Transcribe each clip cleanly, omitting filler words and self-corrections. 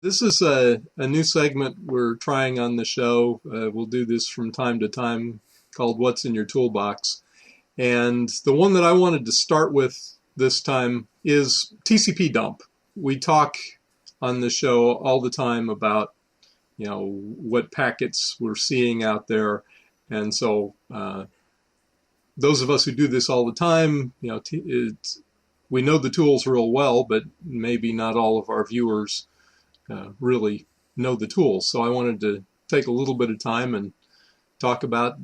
This is a new segment we're trying on the show. We'll do this from time to time, called What's in Your Toolbox. And the one that I wanted to start with this time is TCP Dump. We talk on the show all the time about, what packets we're seeing out there. And so those of us who do this all the time, we know the tools real well, but maybe not all of our viewers really know the tools. So I wanted to take a little bit of time and talk about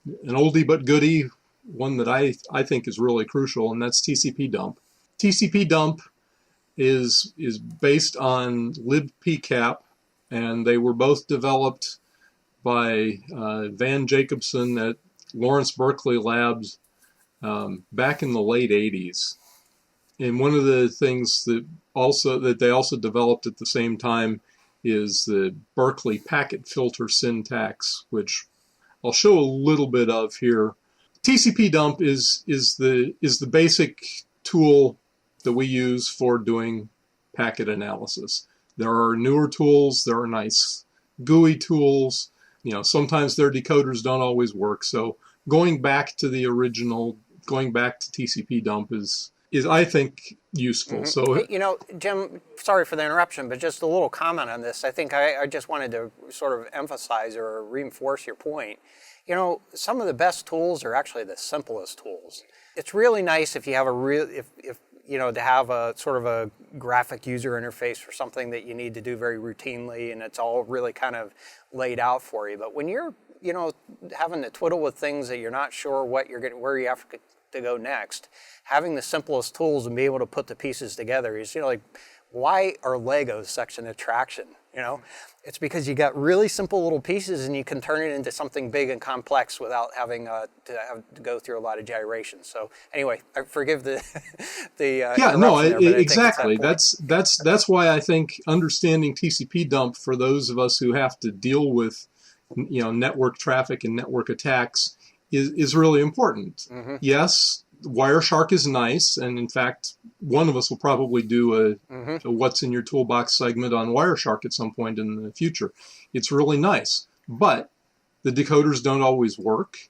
an oldie but goodie, one that I think is really crucial, and that's TCP Dump. TCP Dump is based on libpcap, and they were both developed by Van Jacobson at Lawrence Berkeley Labs back in the late 80s. And one of the things that they also developed at the same time is the Berkeley packet filter syntax, which I'll show a little bit of here. TCP Dump is the basic tool that we use for doing packet analysis. There are newer tools, there are nice GUI tools. Sometimes their decoders don't always work. So going back to the original, going back to TCP Dump is I think useful. Mm-hmm. So Jim, sorry for the interruption, but just a little comment on this. I think I just wanted to sort of emphasize or reinforce your point. Some of the best tools are actually the simplest tools. It's really nice if you have to have a sort of a graphic user interface for something that you need to do very routinely, and it's all really kind of laid out for you. But when you're having to twiddle with things that you're not sure where you have to go next, having the simplest tools and be able to put the pieces together is, why are Legos such an attraction? It's because you got really simple little pieces and you can turn it into something big and complex without having to go through a lot of gyrations. So anyway, I forgive the exactly. That's why I think understanding TCP Dump for those of us who have to deal with network traffic and network attacks is really important. Mm-hmm. Yes, Wireshark is nice, and in fact, one of us will probably do a What's in Your Toolbox segment on Wireshark at some point in the future. It's really nice, but the decoders don't always work.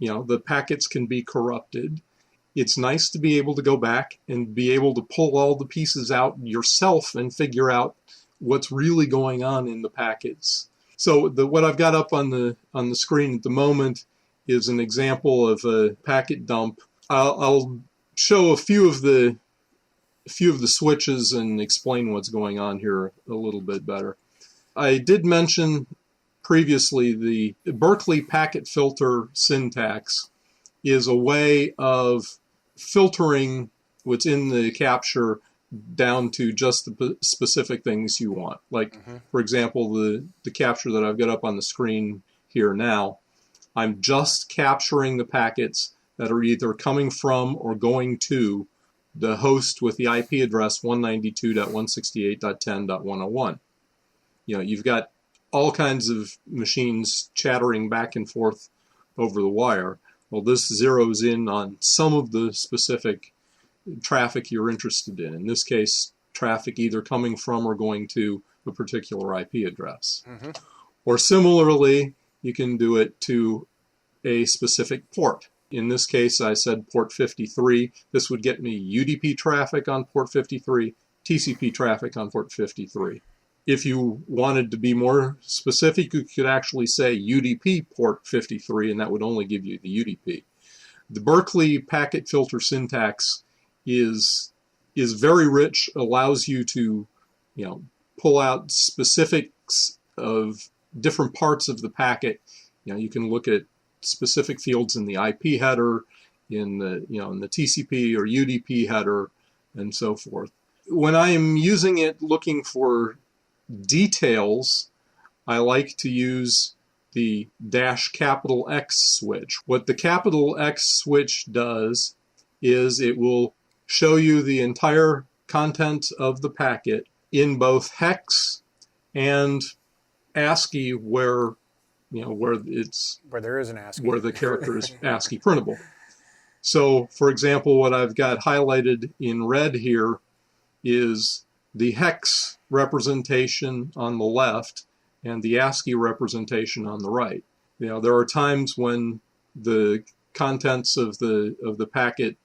The packets can be corrupted. It's nice to be able to go back and be able to pull all the pieces out yourself and figure out what's really going on in the packets. So what I've got up on the screen at the moment is an example of a packet dump. I'll show a few of the switches and explain what's going on here a little bit better. I did mention previously the Berkeley packet filter syntax is a way of filtering what's in the capture down to just the specific things you want. Like, for example, the capture that I've got up on the screen here now, I'm just capturing the packets that are either coming from or going to the host with the IP address 192.168.10.101. You've got all kinds of machines chattering back and forth over the wire. Well, this zeroes in on some of the specific traffic you're interested in. In this case, traffic either coming from or going to a particular IP address. Mm-hmm. Or similarly, you can do it to a specific port. In this case, I said port 53. This would get me UDP traffic on port 53, TCP traffic on port 53. If you wanted to be more specific, you could actually say UDP port 53, and that would only give you the UDP. The Berkeley packet filter syntax is very rich, allows you to pull out specifics of different parts of the packet. You can look at specific fields in the IP header, in the TCP or UDP header, and so forth. When I am using it looking for details, I like to use the -X switch. What the X switch does is it will show you the entire content of the packet in both hex and ASCII where there is an ASCII, where the character is ASCII printable. So, for example, what I've got highlighted in red here is the hex representation on the left and the ASCII representation on the right. There are times when the contents of the packet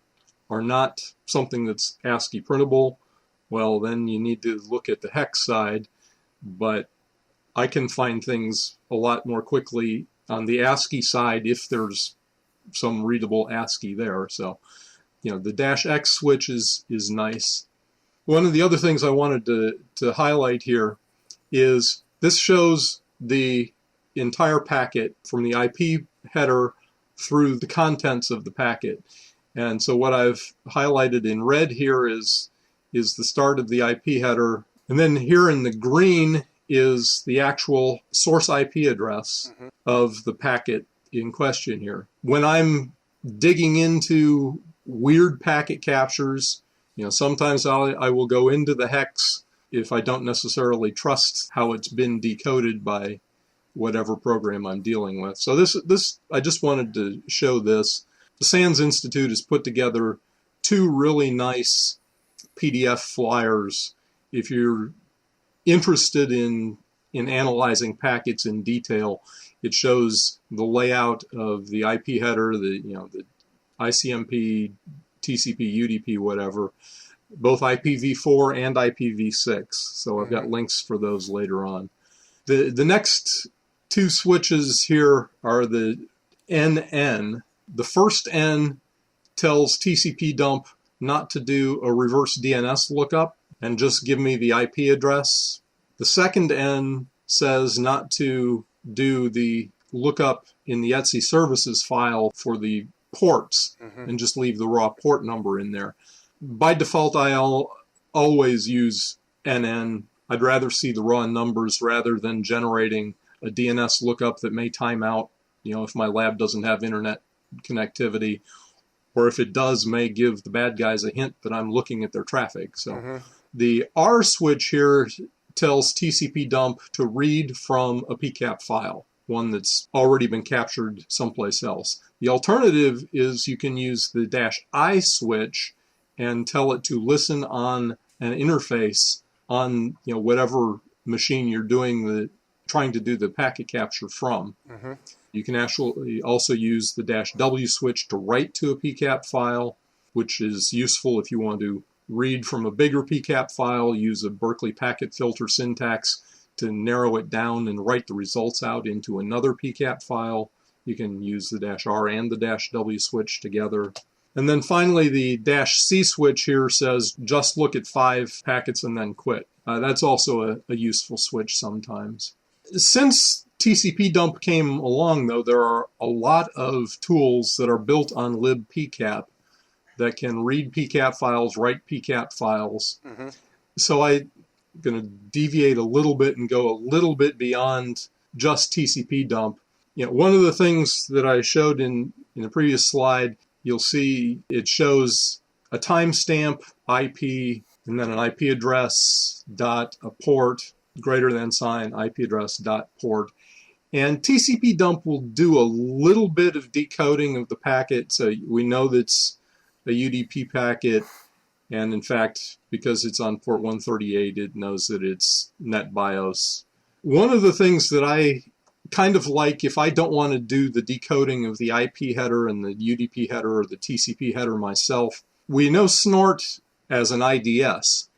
are not something that's ASCII printable. Well, then you need to look at the hex side, but I can find things a lot more quickly on the ASCII side if there's some readable ASCII there. So, the -X switch is nice. One of the other things I wanted to highlight here is this shows the entire packet from the IP header through the contents of the packet. And so what I've highlighted in red here is the start of the IP header. And then here in the green is the actual source IP address of the packet in question here. When I'm digging into weird packet captures, sometimes I will go into the hex if I don't necessarily trust how it's been decoded by whatever program I'm dealing with. So this I just wanted to show this. The SANS Institute has put together 2 really nice PDF flyers. If you're interested in analyzing packets in detail, it shows the layout of the IP header, the ICMP, TCP, UDP, whatever, both IPv4 and IPv6. So I've got links for those later on. The next 2 switches here are the NN. The first N tells TCP dump not to do a reverse DNS lookup and just give me the IP address. The second N says not to do the lookup in the etc services file for the ports and just leave the raw port number in there. By default, I'll always use NN. I'd rather see the raw numbers rather than generating a DNS lookup that may time out, if my lab doesn't have internet connectivity, or if it does, may give the bad guys a hint that I'm looking at their traffic. So the R switch here tells TCP dump to read from a PCAP file, one that's already been captured someplace else. The alternative is you can use the -I switch and tell it to listen on an interface on whatever machine you're trying to do the packet capture from. You can actually also use the -W switch to write to a PCAP file, which is useful if you want to read from a bigger PCAP file, use a Berkeley packet filter syntax to narrow it down and write the results out into another PCAP file. You can use the -R and the -W switch together. And then finally, the -C switch here says just look at 5 packets and then quit. That's also a useful switch sometimes. Since TCP dump came along, though, there are a lot of tools that are built on libpcap that can read PCAP files, write PCAP files. So I'm going to deviate a little bit and go a little bit beyond just TCP dump. One of the things that I showed in the previous slide, you'll see it shows a timestamp, IP, and then an IP address dot a port greater than sign IP address dot port. And TCP dump will do a little bit of decoding of the packet. So we know that's a UDP packet. And in fact, because it's on port 138, it knows that it's NetBIOS. One of the things that I kind of like, if I don't want to do the decoding of the IP header and the UDP header or the TCP header myself, we know Snort as an IDS.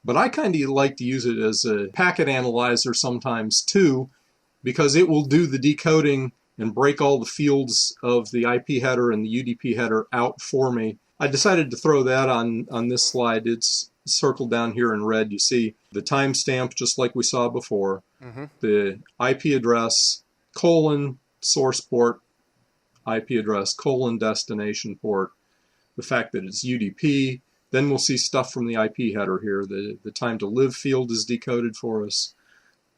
But I kind of like to use it as a packet analyzer sometimes too, because it will do the decoding and break all the fields of the IP header and the UDP header out for me. I decided to throw that on this slide. It's circled down here in red. You see the timestamp just like we saw before, the IP address, source port, IP address, destination port, the fact that it's UDP. Then we'll see stuff from the IP header here. The time to live field is decoded for us.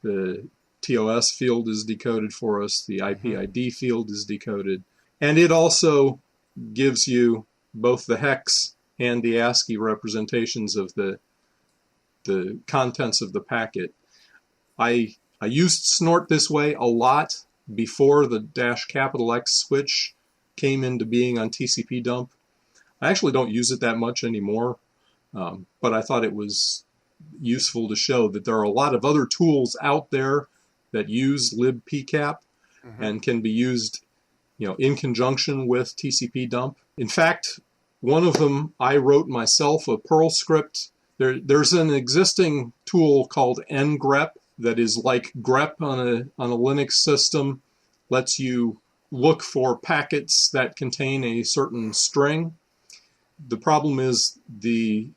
The TOS field is decoded for us. The IP ID field is decoded. And it also gives you both the hex and the ASCII representations of the contents of the packet. I used Snort this way a lot before the -X switch came into being on TCP dump. I actually don't use it that much anymore, but I thought it was useful to show that there are a lot of other tools out there that use libpcap and can be used, in conjunction with TCP dump. In fact, one of them I wrote myself, a Perl script. There's an existing tool called ngrep that is like grep on a Linux system, lets you look for packets that contain a certain string. The problem is the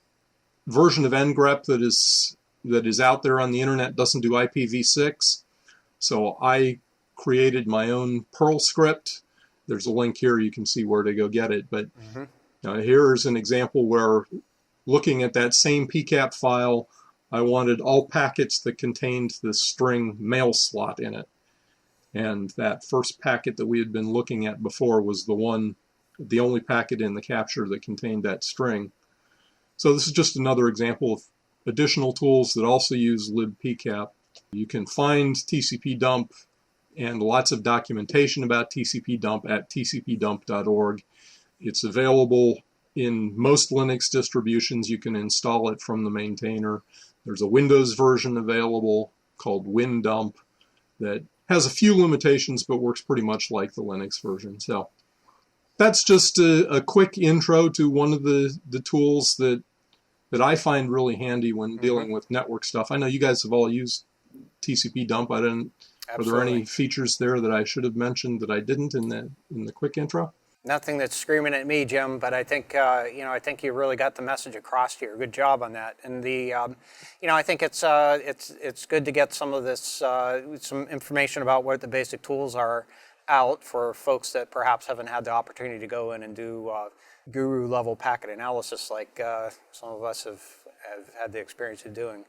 version of ngrep that is out there on the internet doesn't do IPv6. So I created my own Perl script. There's a link here, you can see where to go get it. But here's an example where, looking at that same PCAP file, I wanted all packets that contained the string mail slot in it. And that first packet that we had been looking at before was the only packet in the capture that contained that string. So this is just another example of additional tools that also use libpcap. You can find TCP dump and lots of documentation about TCP dump at tcpdump.org. It's available in most Linux distributions. You can install it from the maintainer. There's a Windows version available called WinDump that has a few limitations but works pretty much like the Linux version. So that's just a quick intro to one of the tools that I find really handy when dealing with network stuff. I know you guys have all used TCP dump. Are there any features there that I should have mentioned that I didn't in the quick intro? Nothing that's screaming at me, Jim, but I think I think you really got the message across here. Good job on that. And I think it's good to get some of this some information about what the basic tools are out for folks that perhaps haven't had the opportunity to go in and do guru level packet analysis like some of us have had the experience of doing.